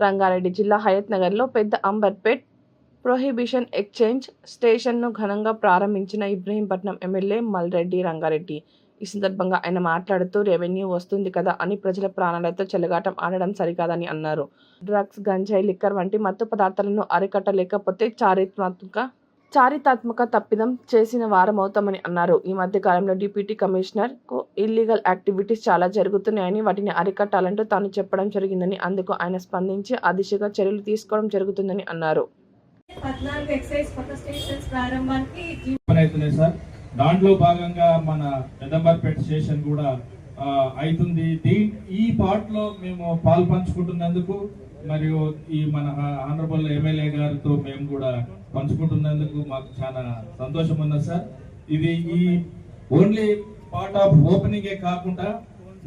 రంగారెడ్డి జిల్లా హయత్ నగర్లో పెద్ద అంబర్పేట్ ప్రొహిబిషన్ ఎక్స్చేంజ్ స్టేషన్ను ఘనంగా ప్రారంభించిన ఇబ్రహీంపట్నం ఎమ్మెల్యే మల్రెడ్డి రంగారెడ్డి. ఈ సందర్భంగా ఆయన మాట్లాడుతూ రెవెన్యూ వస్తుంది కదా అని ప్రజల ప్రాణాలతో చెలగాటం ఆడడం సరికాదని అన్నారు. డ్రగ్స్, గంజాయి, లిక్కర్ వంటి మత్తు పదార్థాలను అరికట్టలేకపోతే చారిత్రాత్మక తప్పిదం చేసిన వారమవుతామని అన్నారు. ఈ మధ్య కాలంలో డిప్యూటీ కమిషనర్ కు ఇల్లీగల్ యాక్టివిటీస్ చాలా జరుగుతున్నాయని, వాటిని అరికట్టాలంటూ తాను చెప్పడం జరిగిందని, అందుకు ఆయన స్పందించి ఆ దిశగా చర్యలు తీసుకోవడం జరుగుతుందని అన్నారు. దాంట్లో భాగంగా మన పెద్దంబర్పేట స్టేషన్ కూడా అవుతుంది. ఈ పార్ట్ లో మేము పాల్పంచుకుంటున్నందుకు మరియు ఈ మన ఆనరబుల్ ఎమ్మెల్యే గారితో మేము కూడా పంచుకుంటున్నందుకు మాకు చాలా సంతోషం ఉన్నది సార్. ఇది ఈ ఓన్లీ పార్ట్ ఆఫ్ ఓపెనింగే కాకుండా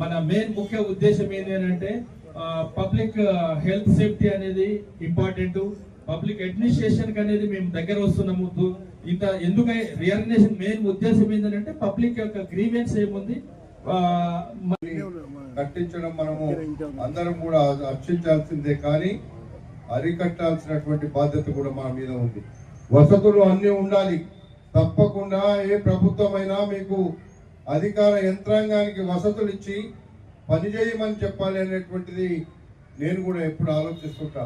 మన మెయిన్ ముఖ్య ఉద్దేశం ఏంటంటే పబ్లిక్ హెల్త్ సేఫ్టీ అనేది ఇంపార్టెంట్. పబ్లిక్ అడ్మినిస్ట్రేషన్ అనేది మేము దగ్గర వస్తున్నాము. ఇంత ఎందుకంటే రీఆర్గనైజేషన్ మెయిన్ ఉద్దేశం ఏంటంటే పబ్లిక్ యొక్క గ్రీవెన్స్ ఏముంది కట్టించడం మనము అందరం కూడా హర్షించాల్సిందే, కానీ అరికట్టాల్సినటువంటి బాధ్యత కూడా మన మీద ఉంది. వసతులు అన్ని ఉండాలి తప్పకుండా. ఏ ప్రభుత్వమైనా మీకు అధికార యంత్రాంగానికి వసతులు ఇచ్చి పనిచేయమని చెప్పాలి అనేటువంటిది నేను కూడా ఎప్పుడు ఆలోచిస్తుంటా.